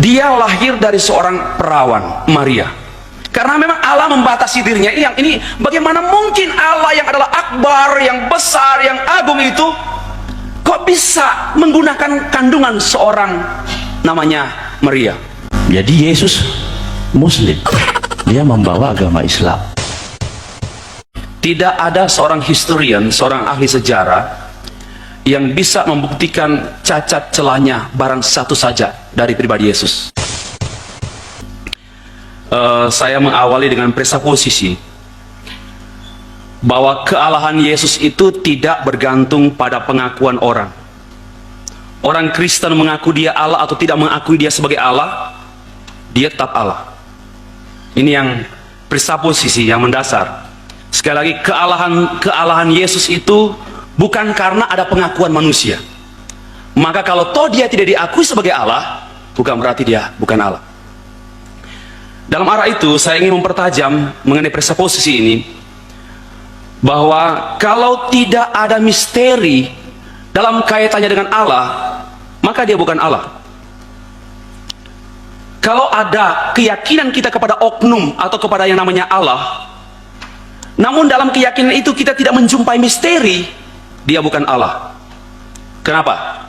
Dia lahir dari seorang perawan, Maria. Karena memang Allah membatasi dirinya. Ini bagaimana mungkin Allah yang adalah akbar, yang besar, yang agung itu kok bisa menggunakan kandungan seorang namanya Maria? Jadi Yesus Muslim, dia membawa agama Islam. Tidak ada seorang historian, seorang ahli sejarah yang bisa membuktikan cacat celahnya barang satu saja dari pribadi Yesus. Saya mengawali dengan presuposisi bahwa kealahan Yesus itu tidak bergantung pada pengakuan orang. Orang Kristen mengaku dia Allah atau tidak mengakui dia sebagai Allah, dia tetap Allah. Ini yang presuposisi yang mendasar. Sekali lagi, kealahan Yesus itu bukan karena ada pengakuan manusia. Maka kalau toh dia tidak diakui sebagai Allah, bukan berarti dia bukan Allah. Dalam arah itu, saya ingin mempertajam mengenai presuposisi ini, bahwa kalau tidak ada misteri dalam kaitannya dengan Allah, maka dia bukan Allah. Kalau ada keyakinan kita kepada oknum atau kepada yang namanya Allah, namun dalam keyakinan itu kita tidak menjumpai misteri, dia bukan Allah. Kenapa?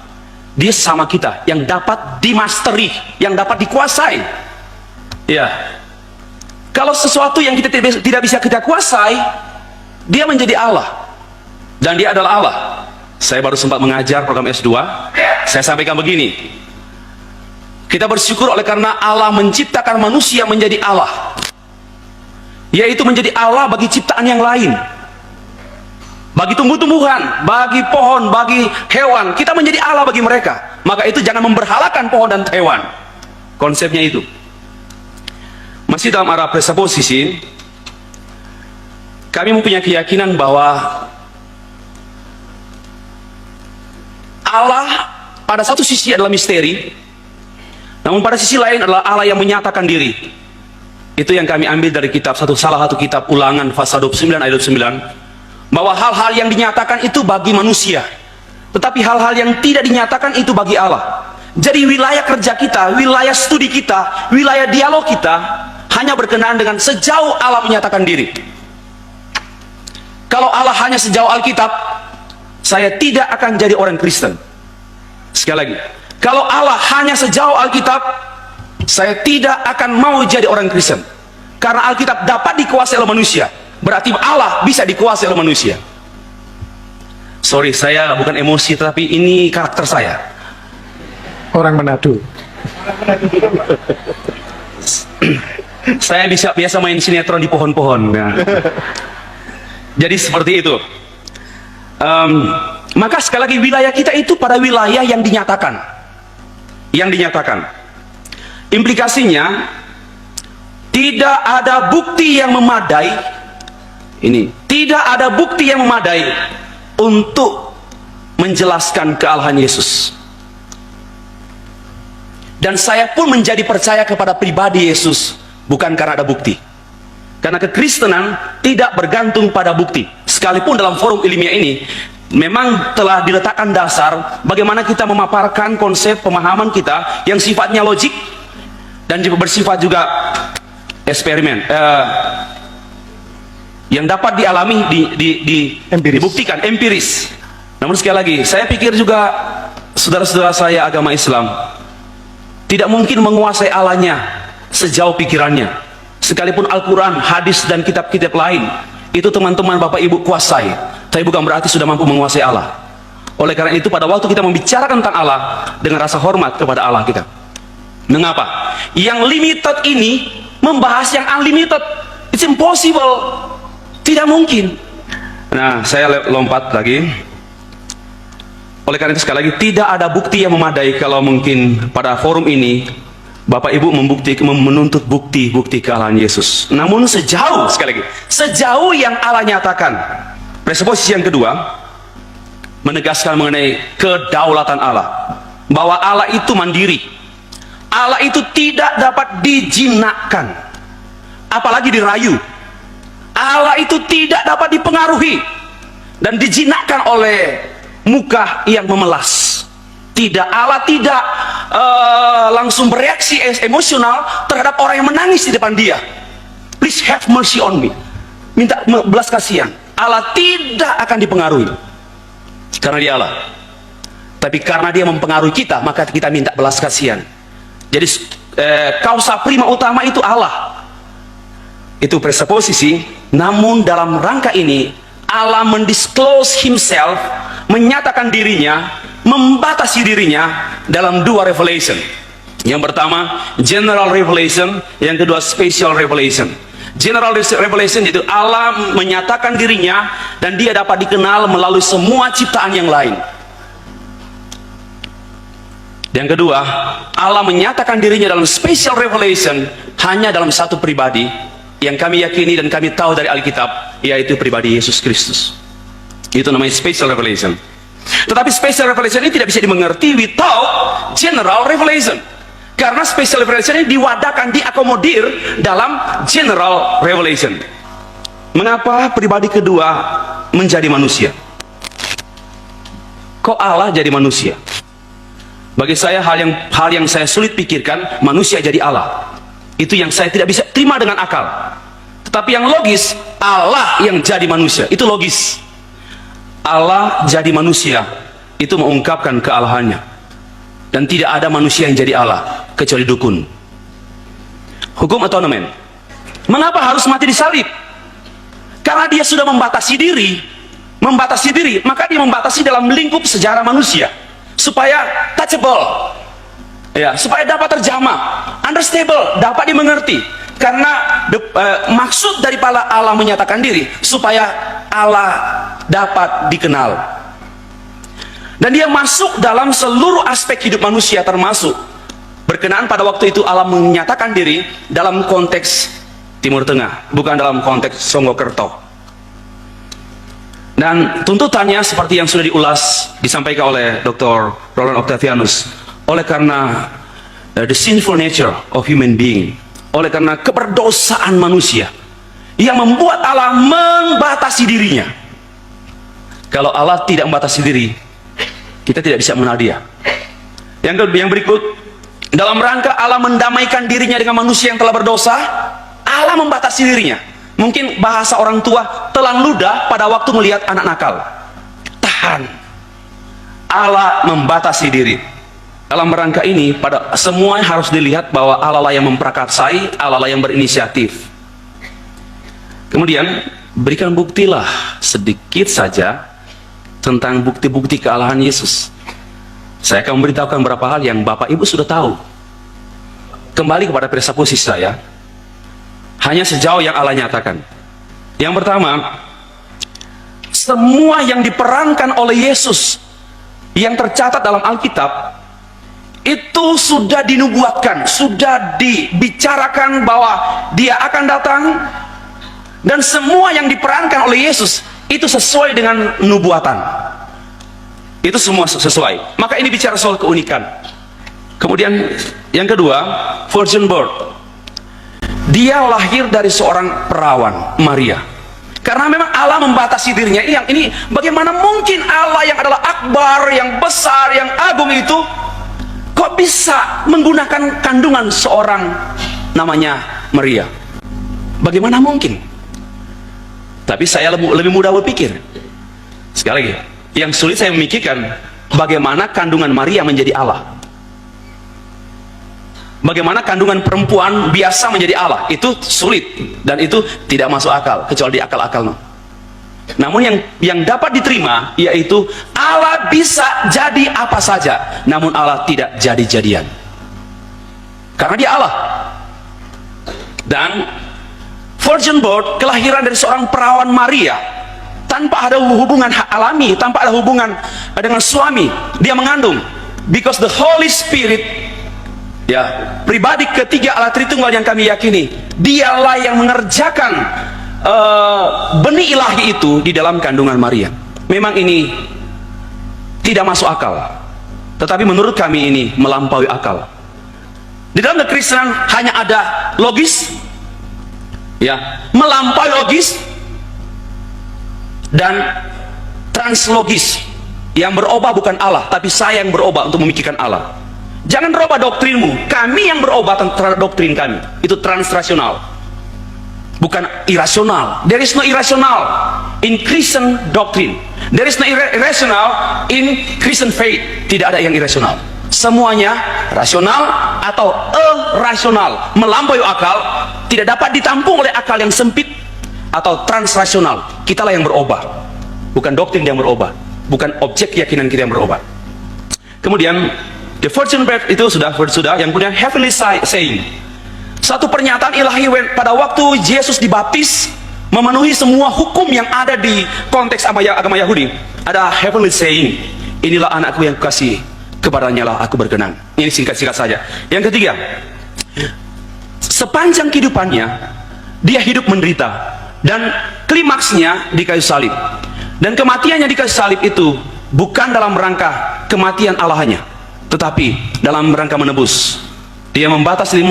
Dia sama kita, yang dapat dimasteri, yang dapat dikuasai. Ya, kalau sesuatu yang kita tidak bisa kita kuasai, dia menjadi Allah, dan dia adalah Allah. Saya baru sempat mengajar program S2, saya sampaikan begini: kita bersyukur oleh karena Allah menciptakan manusia menjadi Allah, yaitu menjadi Allah bagi ciptaan yang lain, bagi tumbuh-tumbuhan, bagi pohon, bagi hewan. Kita menjadi Allah bagi mereka. Maka itu jangan memberhalakan pohon dan hewan. Konsepnya itu. Masih dalam arah presuposisi, kami mempunyai keyakinan bahwa Allah pada satu sisi adalah misteri, namun pada sisi lain adalah Allah yang menyatakan diri. Itu yang kami ambil dari salah satu kitab Ulangan pasal 29 ayat 29, bahwa hal-hal yang dinyatakan itu bagi manusia, tetapi hal-hal yang tidak dinyatakan itu bagi Allah. Jadi wilayah kerja kita, wilayah studi kita, wilayah dialog kita hanya berkenaan dengan sejauh Allah menyatakan diri. Kalau Allah hanya sejauh Alkitab, saya tidak akan jadi orang Kristen. Sekali lagi, kalau Allah hanya sejauh Alkitab, saya tidak akan mau jadi orang Kristen. Karena Alkitab dapat dikuasai oleh manusia, berarti Allah bisa dikuasai oleh manusia. Sorry, saya bukan emosi, tetapi ini karakter saya. Orang Manado. Saya biasa main sinetron di pohon-pohon. Nah. Jadi seperti itu. Maka sekali lagi, wilayah kita itu pada wilayah yang dinyatakan. Yang dinyatakan. Implikasinya, tidak ada bukti yang memadai. Ini, tidak ada bukti yang memadai untuk menjelaskan kealahan Yesus. Dan saya pun menjadi percaya kepada pribadi Yesus bukan karena ada bukti. Karena kekristenan tidak bergantung pada bukti. Sekalipun dalam forum ilmiah ini memang telah diletakkan dasar bagaimana kita memaparkan konsep pemahaman kita yang sifatnya logik dan juga bersifat juga eksperimen, yang dapat dialami, dibuktikan empiris. Namun sekali lagi, saya pikir juga saudara-saudara saya agama Islam tidak mungkin menguasai Allahnya sejauh pikirannya. Sekalipun Al-Quran, hadis, dan kitab-kitab lain itu teman-teman Bapak Ibu kuasai, tapi bukan berarti sudah mampu menguasai Allah. Oleh karena itu, pada waktu kita membicarakan tentang Allah, dengan rasa hormat kepada Allah kita. Mengapa? Yang limited ini membahas yang unlimited. It's impossible. Tidak mungkin. Nah, saya lompat lagi. Oleh karena itu, sekali lagi, tidak ada bukti yang memadai kalau mungkin pada forum ini Bapak Ibu menuntut bukti kealahan Yesus. Namun sekali lagi, sejauh yang Allah nyatakan. Presuposisi yang kedua menegaskan mengenai kedaulatan Allah, bahwa Allah itu mandiri. Allah itu tidak dapat dijinakkan, apalagi dirayu. Allah itu tidak dapat dipengaruhi dan dijinakkan oleh muka yang memelas. Allah tidak langsung bereaksi emosional terhadap orang yang menangis di depan dia. Please have mercy on me. Minta belas kasihan. Allah tidak akan dipengaruhi karena dia Allah. Tapi karena dia mempengaruhi kita, maka kita minta belas kasihan. Jadi kausa prima utama itu Allah. Itu presupposisi. Namun dalam rangka ini Allah mendisclose himself, menyatakan dirinya, membatasi dirinya dalam dua revelation. Yang pertama general revelation, yang kedua special revelation. General revelation itu Allah menyatakan dirinya dan dia dapat dikenal melalui semua ciptaan yang lain. Yang kedua, Allah menyatakan dirinya dalam special revelation hanya dalam satu pribadi yang kami yakini dan kami tahu dari Alkitab, yaitu pribadi Yesus Kristus. Itu namanya special revelation. Tetapi special revelation ini tidak bisa dimengerti without general revelation. Karena special revelation ini diwadahkan, diakomodir dalam general revelation. Mengapa pribadi kedua menjadi manusia? Kok Allah jadi manusia? Bagi saya hal yang saya sulit pikirkan, manusia jadi Allah. Itu yang saya tidak bisa terima dengan akal. Tetapi yang logis, Allah yang jadi manusia, itu logis. Allah jadi manusia, itu mengungkapkan kealahannya. Dan tidak ada manusia yang jadi Allah kecuali dukun. Hukum atonement. Mengapa harus mati disalib? Karena dia sudah membatasi diri. Membatasi diri, maka dia membatasi dalam lingkup sejarah manusia supaya touchable, ya, supaya dapat terjamah, understandable, dapat dimengerti. Karena maksud daripada Allah menyatakan diri supaya Allah dapat dikenal. Dan dia masuk dalam seluruh aspek hidup manusia, termasuk berkenaan pada waktu itu Allah menyatakan diri dalam konteks Timur Tengah, bukan dalam konteks Songgokerto. Dan tuntutannya seperti yang sudah diulas, disampaikan oleh Dr. Roland Octavianus, oleh karena the sinful nature of human being, oleh karena keberdosaan manusia yang membuat Allah membatasi dirinya. Kalau Allah tidak membatasi diri, kita tidak bisa mengenal dia. Yang berikut, dalam rangka Allah mendamaikan dirinya dengan manusia yang telah berdosa, Allah membatasi dirinya. Mungkin bahasa orang tua, telan ludah pada waktu melihat anak nakal. Tahan. Allah membatasi diri. Dalam rangka ini, pada semuanya harus dilihat bahwa Allah lah yang memprakarsai, Allah lah yang berinisiatif. Kemudian berikan buktilah sedikit saja tentang bukti-bukti kealahan Yesus. Saya akan memberitahukan beberapa hal yang Bapak Ibu sudah tahu. Kembali kepada presupposisi saya, hanya sejauh yang Allah nyatakan. Yang pertama, semua yang diperankan oleh Yesus yang tercatat dalam Alkitab itu sudah dinubuatkan, sudah dibicarakan bahwa dia akan datang, dan semua yang diperankan oleh Yesus itu sesuai dengan nubuatan. Itu semua sesuai. Maka ini bicara soal keunikan. Kemudian yang kedua, virgin birth. Dia lahir dari seorang perawan, Maria. Karena memang Allah membatasi dirinya. Ini bagaimana mungkin Allah yang adalah akbar, yang besar, yang agung itu kok bisa menggunakan kandungan seorang namanya Maria? Bagaimana mungkin? Tapi saya lebih mudah berpikir. Sekali lagi, yang sulit saya memikirkan bagaimana kandungan Maria menjadi Allah. Bagaimana kandungan perempuan biasa menjadi Allah, itu sulit dan itu tidak masuk akal kecuali di akal-akal. Namun yang dapat diterima yaitu Allah bisa jadi apa saja, namun Allah tidak jadi-jadian. Karena dia Allah. Dan virgin birth, kelahiran dari seorang perawan Maria, tanpa ada hubungan alami, tanpa ada hubungan dengan suami, dia mengandung. Because the Holy Spirit, ya, pribadi ketiga Allah Tritunggal yang kami yakini, dialah yang mengerjakan benih ilahi itu di dalam kandungan Maria. Memang ini tidak masuk akal, tetapi menurut kami ini melampaui akal. Di dalam kekristenan hanya ada logis, ya, melampaui logis dan translogis. Yang berubah bukan Allah, tapi saya yang berubah untuk memikirkan Allah. Jangan berubah doktrinmu. Kami yang berubah terhadap doktrin kami. Itu transrasional, bukan irasional. There is no irrational in Christian doctrine. There is no irrational in Christian faith. Tidak ada yang irasional. Semuanya rasional atau rasional, melampaui akal, tidak dapat ditampung oleh akal yang sempit, atau transrasional. Kitalah yang berubah, bukan doktrin yang berubah, bukan objek keyakinan kita yang berubah. Kemudian the virgin birth itu sudah. Yang kemudian heavenly saying, satu pernyataan ilahi pada waktu Yesus dibaptis, memenuhi semua hukum yang ada di konteks agama Yahudi. Ada heavenly saying, inilah anakku yang kukasihi, kepadanya lah aku berkenan. Ini singkat-singkat saja. Yang ketiga, sepanjang kehidupannya dia hidup menderita, dan klimaksnya di kayu salib. Dan kematiannya di kayu salib itu bukan dalam rangka kematian Allahnya, tetapi dalam rangka menebus. Dia membatasi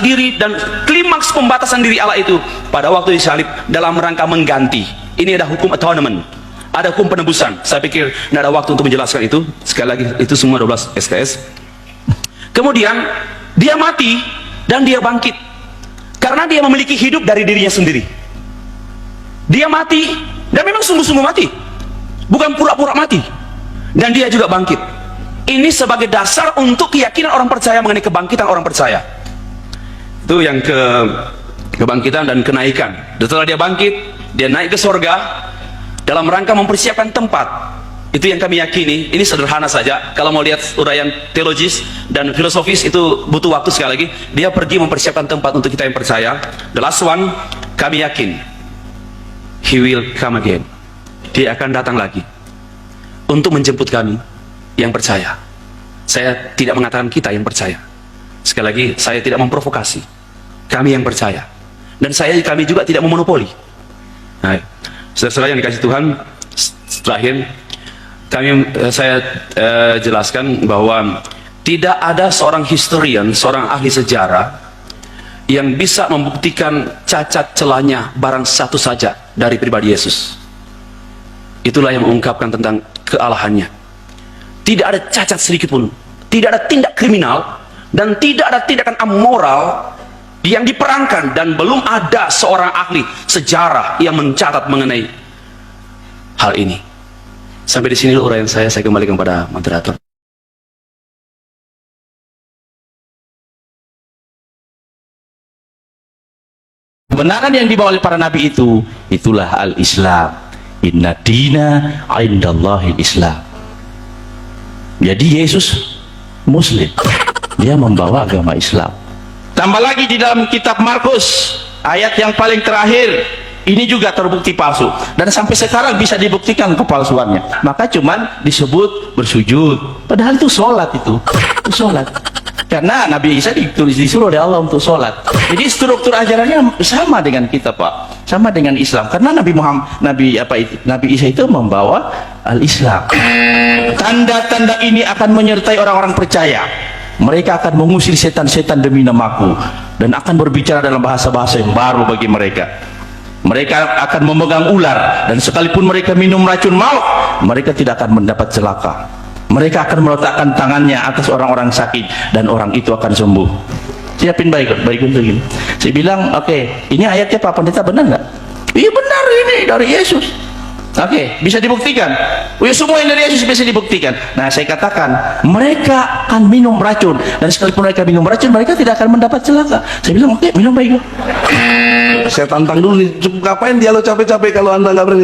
diri, dan klimaks pembatasan diri Allah itu pada waktu disalib dalam rangka mengganti. Ini ada hukum atonement, ada hukum penebusan. Saya pikir tidak ada waktu untuk menjelaskan itu. Sekali lagi, itu semua 12 SKS. Kemudian dia mati dan dia bangkit, karena dia memiliki hidup dari dirinya sendiri. Dia mati dan memang sungguh-sungguh mati, bukan pura-pura mati. Dan dia juga bangkit. Ini sebagai dasar untuk keyakinan orang percaya mengenai kebangkitan orang percaya. Itu yang kebangkitan dan kenaikan. Setelah dia bangkit, dia naik ke surga dalam rangka mempersiapkan tempat. Itu yang kami yakini. Ini sederhana saja. Kalau mau lihat uraian teologis dan filosofis itu butuh waktu. Sekali lagi, dia pergi mempersiapkan tempat untuk kita yang percaya. The last one, kami yakin He will come again. Dia akan datang lagi untuk menjemput kami yang percaya. Saya tidak mengatakan kita yang percaya. Sekali lagi, saya tidak memprovokasi. Kami yang percaya, dan kami juga tidak memonopoli. Nah, saudara yang dikasih Tuhan, terakhir saya jelaskan bahwa tidak ada seorang historian, seorang ahli sejarah yang bisa membuktikan cacat celahnya barang satu saja dari pribadi Yesus. Itulah yang mengungkapkan tentang kealahannya. Tidak ada cacat sedikit pun, tidak ada tindak kriminal, dan tidak ada tindakan amoral yang diperankan, dan belum ada seorang ahli sejarah yang mencatat mengenai hal ini. Sampai di sini uraian saya kembalikan kepada moderator. Kebenaran yang dibawa oleh para nabi itu, itulah al-Islam. Inna dina indallahil Islam. Jadi Yesus Muslim, dia membawa agama Islam. Tambah lagi di dalam kitab Markus, ayat yang paling terakhir, ini juga terbukti palsu, dan sampai sekarang bisa dibuktikan kepalsuannya. Maka cuman disebut bersujud, padahal itu sholat. Itu sholat, karena Nabi Isa disuruh oleh Allah untuk sholat. Jadi struktur ajarannya sama dengan kita, Pak, sama dengan Islam. Karena Nabi Isa itu membawa al-Islam. Tanda-tanda ini akan menyertai orang-orang percaya. Mereka akan mengusir setan-setan demi namaku, dan akan berbicara dalam bahasa-bahasa yang baru bagi mereka. Mereka akan memegang ular, dan sekalipun mereka minum racun maut, mereka tidak akan mendapat celaka. Mereka akan meletakkan tangannya atas orang-orang sakit, dan orang itu akan sembuh. Siapin baik untuk ini. Saya bilang, oke, ini ayatnya Pak Pendeta benar nggak? Iya benar, ini dari Yesus. Oke, bisa dibuktikan. Semua yang dari Yesus bisa dibuktikan. Nah, saya katakan, mereka akan minum racun, dan sekalipun mereka minum racun, mereka tidak akan mendapat celaka. Saya bilang, oke, minum baik. Saya tantang dulu nih, cukup ngapain dia lo capek-capek kalau anda nggak berani.